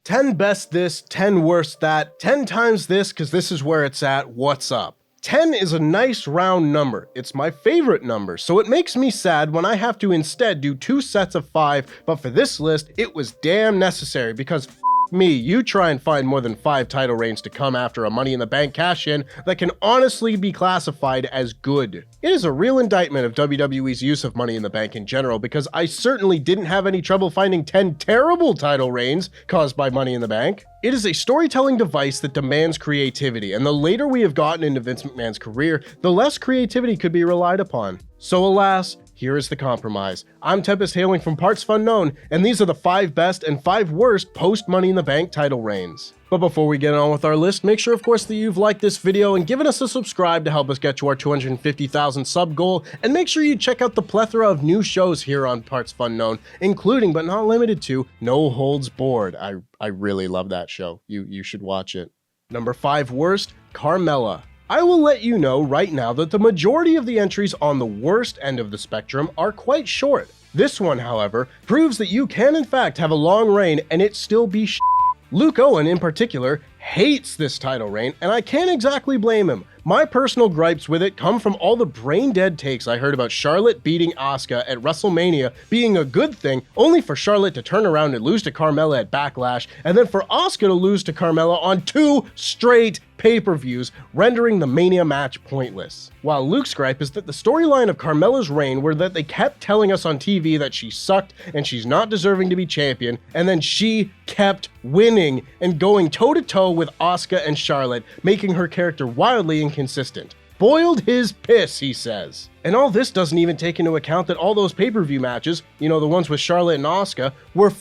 10 best this, 10 worst that, 10 times this because this is where it's at, what's up? 10 is a nice round number. It's my favorite number, so it makes me sad when I have to instead do 2 sets of 5, but for this list, it was damn necessary because me, you try and find more than 5 title reigns to come after a Money in the Bank cash-in that can honestly be classified as good. It is a real indictment of WWE's use of Money in the Bank in general because I certainly didn't have any trouble finding 10 terrible title reigns caused by Money in the Bank. It is a storytelling device that demands creativity, and the later we have gotten into Vince McMahon's career, the less creativity could be relied upon. So alas, here is the compromise. I'm Tempest hailing from partsFUNknown, and these are the 5 best and 5 worst post-Money in the Bank title reigns. But before we get on with our list, make sure of course that you've liked this video and given us a subscribe to help us get to our 250,000 sub goal, and make sure you check out the plethora of new shows here on partsFUNknown, including but not limited to No Holds Barred. I really love that show. You should watch it. Number 5 worst, Carmella. I will let you know right now that the majority of the entries on the worst end of the spectrum are quite short. This one, however, proves that you can in fact have a long reign and it still be shit. Luke Owen in particular hates this title reign, and I can't exactly blame him. My personal gripes with it come from all the brain-dead takes I heard about Charlotte beating Asuka at WrestleMania being a good thing, only for Charlotte to turn around and lose to Carmella at Backlash, and then for Asuka to lose to Carmella on 2 straight pay-per-views, rendering the Mania match pointless. While Luke's gripe is that the storyline of Carmella's reign were that they kept telling us on TV that she sucked and she's not deserving to be champion, and then she kept winning and going toe-to-toe with Asuka and Charlotte, making her character wildly inconsistent. Boiled his piss, he says. And all this doesn't even take into account that all those pay-per-view matches, you know, the ones with Charlotte and Asuka, were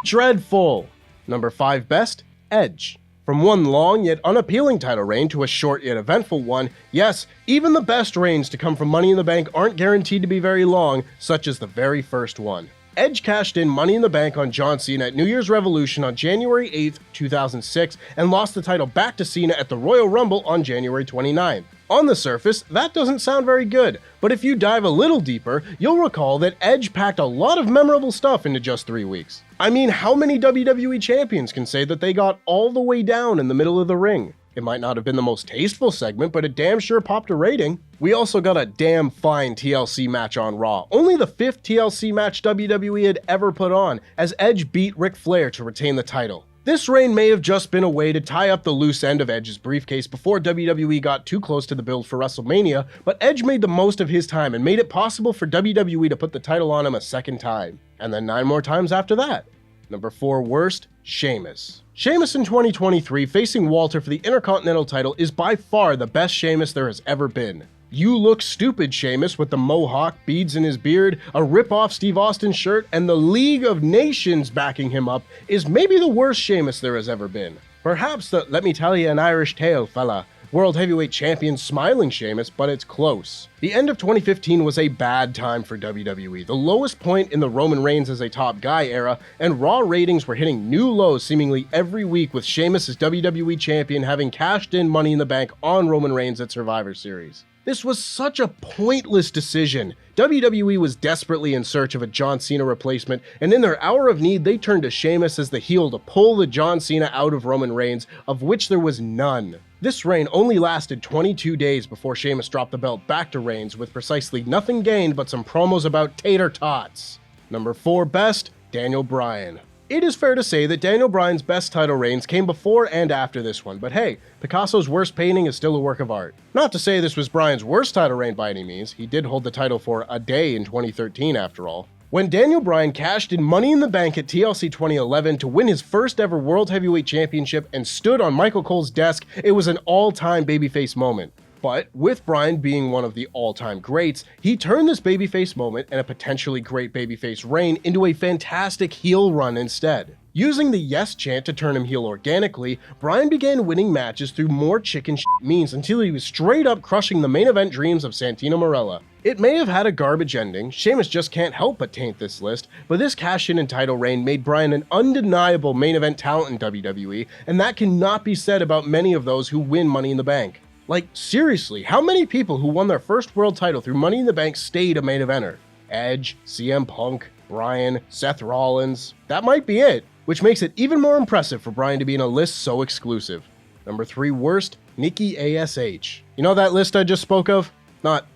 dreadful. Number 5 best, Edge. From one long yet unappealing title reign to a short yet eventful one, yes, even the best reigns to come from Money in the Bank aren't guaranteed to be very long, such as the very first one. Edge cashed in Money in the Bank on John Cena at New Year's Revolution on January 8th, 2006, and lost the title back to Cena at the Royal Rumble on January 29th. On the surface, that doesn't sound very good, but if you dive a little deeper, you'll recall that Edge packed a lot of memorable stuff into just 3 weeks. I mean, how many WWE champions can say that they got all the way down in the middle of the ring? It might not have been the most tasteful segment, but it damn sure popped a rating. We also got a damn fine TLC match on Raw, only the 5th TLC match WWE had ever put on, as Edge beat Ric Flair to retain the title. This reign may have just been a way to tie up the loose end of Edge's briefcase before WWE got too close to the build for WrestleMania, but Edge made the most of his time and made it possible for WWE to put the title on him a second time, and then 9 more times after that. Number 4 worst, Sheamus. Sheamus in 2023 facing Walter for the Intercontinental title is by far the best Sheamus there has ever been. You look stupid Sheamus with the mohawk, beads in his beard, a rip-off Steve Austin shirt, and the League of Nations backing him up is maybe the worst Sheamus there has ever been. Perhaps the let me tell you an Irish tale, fella, World Heavyweight Champion smiling Sheamus, but it's close. The end of 2015 was a bad time for WWE, the lowest point in the Roman Reigns as a top guy era, and Raw ratings were hitting new lows seemingly every week with Sheamus as WWE Champion having cashed in Money in the Bank on Roman Reigns at Survivor Series. This was such a pointless decision. WWE was desperately in search of a John Cena replacement, and in their hour of need, they turned to Sheamus as the heel to pull the John Cena out of Roman Reigns, of which there was none. This reign only lasted 22 days before Sheamus dropped the belt back to Reigns with precisely nothing gained but some promos about tater tots. Number 4 best, Daniel Bryan. It is fair to say that Daniel Bryan's best title reigns came before and after this one, but hey, Picasso's worst painting is still a work of art. Not to say this was Bryan's worst title reign by any means, he did hold the title for a day in 2013 after all. When Daniel Bryan cashed in Money in the Bank at TLC 2011 to win his first ever World Heavyweight Championship and stood on Michael Cole's desk, it was an all-time babyface moment. But with Bryan being one of the all-time greats, he turned this babyface moment and a potentially great babyface reign into a fantastic heel run instead. Using the yes chant to turn him heel organically, Bryan began winning matches through more chicken shit means until he was straight up crushing the main event dreams of Santino Marella. It may have had a garbage ending, Sheamus just can't help but taint this list, but this cash-in and title reign made Bryan an undeniable main event talent in WWE, and that cannot be said about many of those who win Money in the Bank. Like, seriously, how many people who won their first world title through Money in the Bank stayed a main eventer? Edge, CM Punk, Bryan, Seth Rollins. That might be it. which makes it even more impressive for Bryan to be in a list so exclusive. Number 3 worst, Nikki ASH. You know that list I just spoke of? Not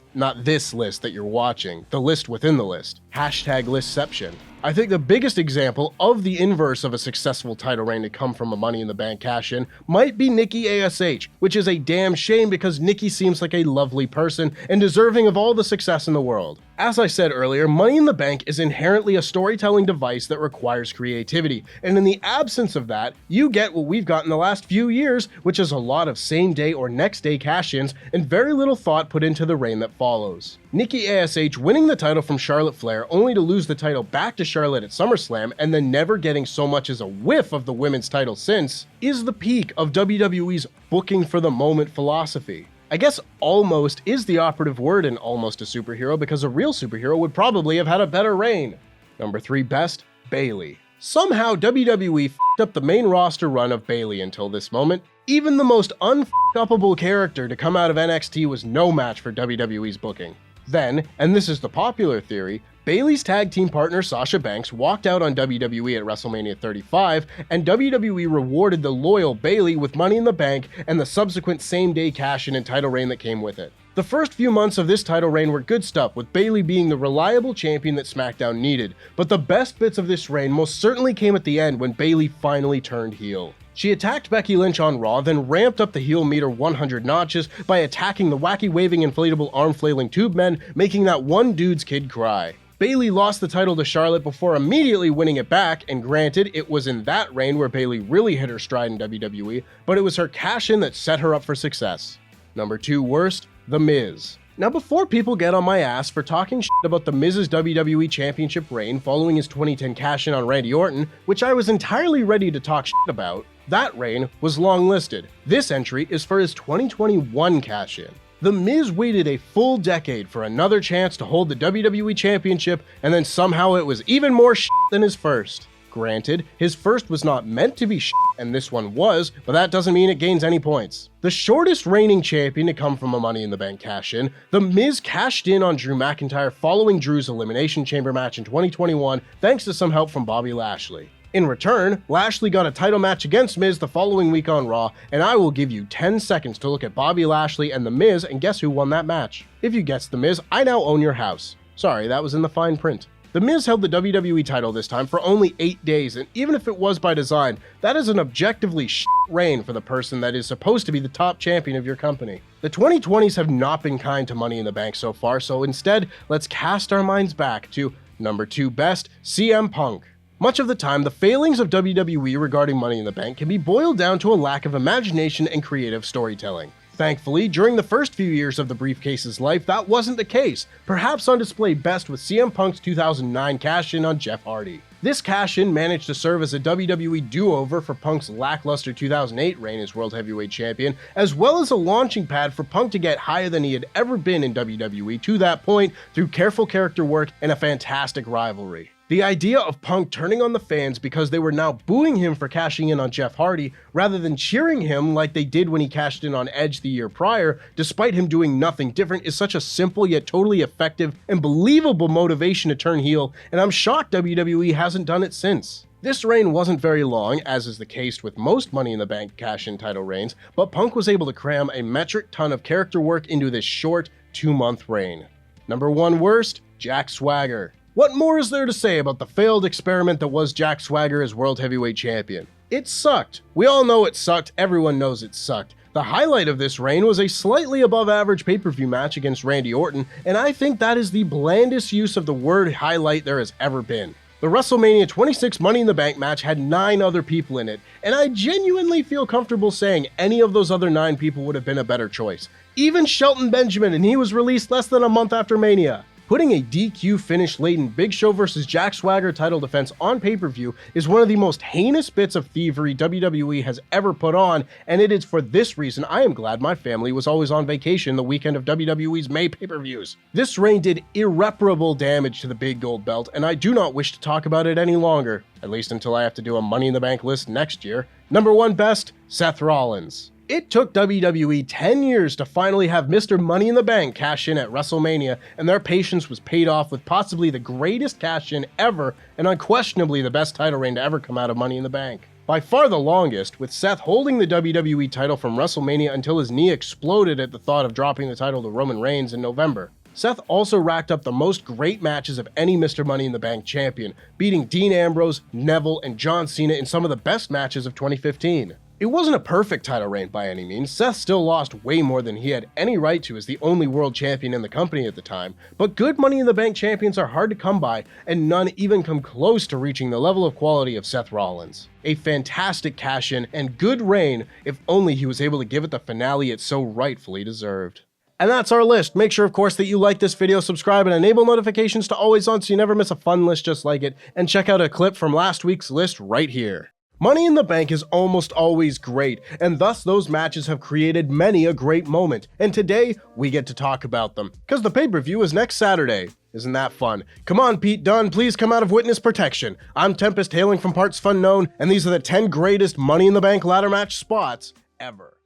this list that you're watching, the list within the list. Hashtag listception. I think the biggest example of the inverse of a successful title reign to come from a Money in the Bank cash-in might be Nikki ASH, which is a damn shame because Nikki seems like a lovely person and deserving of all the success in the world. As I said earlier, Money in the Bank is inherently a storytelling device that requires creativity, and in the absence of that, you get what we've got in the last few years, which is a lot of same-day or next-day cash-ins and very little thought put into the reign that follows. Nikki ASH winning the title from Charlotte Flair only to lose the title back to Charlotte at SummerSlam and then never getting so much as a whiff of the women's title since is the peak of WWE's booking for the moment philosophy. I guess almost is the operative word in Almost a Superhero because a real superhero would probably have had a better reign. Number 3 best, Bayley. Somehow WWE f***ed up the main roster run of Bayley until this moment. Even the most un-f***upable character to come out of NXT was no match for WWE's booking. Then, and this is the popular theory, Bayley's tag team partner Sasha Banks walked out on WWE at WrestleMania 35, and WWE rewarded the loyal Bayley with Money in the Bank and the subsequent same-day cash-in and title reign that came with it. The first few months of this title reign were good stuff, with Bayley being the reliable champion that SmackDown needed, but the best bits of this reign most certainly came at the end when Bayley finally turned heel. She attacked Becky Lynch on Raw, then ramped up the heel meter 100 notches by attacking the wacky waving inflatable arm flailing tube men, making that one dude's kid cry. Bayley lost the title to Charlotte before immediately winning it back, and granted, it was in that reign where Bayley really hit her stride in WWE, but it was her cash-in that set her up for success. Number 2 worst, The Miz. Now before people get on my ass for talking shit about The Miz's WWE Championship reign following his 2010 cash-in on Randy Orton, which I was entirely ready to talk shit about, that reign was long listed. This entry is for his 2021 cash-in. The Miz waited a full decade for another chance to hold the WWE Championship, and then somehow it was even more shit than his first. Granted, his first was not meant to be shit, and this one was, but that doesn't mean it gains any points. The shortest reigning champion to come from a Money in the Bank cash-in, The Miz cashed in on Drew McIntyre following Drew's Elimination Chamber match in 2021 thanks to some help from Bobby Lashley. In return, Lashley got a title match against Miz the following week on Raw, and I will give you 10 seconds to look at Bobby Lashley and The Miz and guess who won that match. If you guessed The Miz, I now own your house. Sorry, that was in the fine print. The Miz held the WWE title this time for only 8 days, and even if it was by design, that is an objectively shit reign for the person that is supposed to be the top champion of your company. The 2020s have not been kind to Money in the Bank so far, so instead, let's cast our minds back to number 2 best, CM Punk. Much of the time, the failings of WWE regarding Money in the Bank can be boiled down to a lack of imagination and creative storytelling. Thankfully, during the first few years of the briefcase's life, that wasn't the case, perhaps on display best with CM Punk's 2009 cash-in on Jeff Hardy. This cash-in managed to serve as a WWE do-over for Punk's lackluster 2008 reign as World Heavyweight Champion, as well as a launching pad for Punk to get higher than he had ever been in WWE to that point through careful character work and a fantastic rivalry. The idea of Punk turning on the fans because they were now booing him for cashing in on Jeff Hardy, rather than cheering him like they did when he cashed in on Edge the year prior, despite him doing nothing different, is such a simple yet totally effective and believable motivation to turn heel, and I'm shocked WWE hasn't done it since. This reign wasn't very long, as is the case with most Money in the Bank cash-in title reigns, but Punk was able to cram a metric ton of character work into this short 2-month reign. Number 1 worst, Jack Swagger. What more is there to say about the failed experiment that was Jack Swagger as World Heavyweight Champion? It sucked. We all know it sucked, everyone knows it sucked. The highlight of this reign was a slightly above average pay-per-view match against Randy Orton, and I think that is the blandest use of the word highlight there has ever been. The WrestleMania 26 Money in the Bank match had 9 other people in it, and I genuinely feel comfortable saying any of those other 9 people would have been a better choice. Even Shelton Benjamin, and he was released less than a month after Mania. Putting a DQ finish-laden Big Show vs. Jack Swagger title defense on pay-per-view is one of the most heinous bits of thievery WWE has ever put on, and it is for this reason I am glad my family was always on vacation the weekend of WWE's May pay-per-views. This reign did irreparable damage to the big gold belt, and I do not wish to talk about it any longer, at least until I have to do a Money in the Bank list next year. Number 1 best, Seth Rollins. It took WWE 10 years to finally have Mr. Money in the Bank cash in at WrestleMania, and their patience was paid off with possibly the greatest cash in ever and unquestionably the best title reign to ever come out of Money in the Bank. By far the longest, with Seth holding the WWE title from WrestleMania until his knee exploded at the thought of dropping the title to Roman Reigns in November. Seth also racked up the most great matches of any Mr. Money in the Bank champion, beating Dean Ambrose, Neville, and John Cena in some of the best matches of 2015. It wasn't a perfect title reign by any means. Seth still lost way more than he had any right to as the only world champion in the company at the time, but good Money in the Bank champions are hard to come by, and none even come close to reaching the level of quality of Seth Rollins. A fantastic cash-in and good reign, if only he was able to give it the finale it so rightfully deserved. And that's our list. Make sure, of course, that you like this video, subscribe, and enable notifications to always on so you never miss a fun list just like it, and check out a clip from last week's list right here. Money in the Bank is almost always great, and thus those matches have created many a great moment, and today we get to talk about them, because the pay-per-view is next Saturday. Isn't that fun? Come on, Pete Dunne, please come out of witness protection. I'm Tempest hailing from partsFUNknown, and these are the 10 greatest Money in the Bank ladder match spots ever.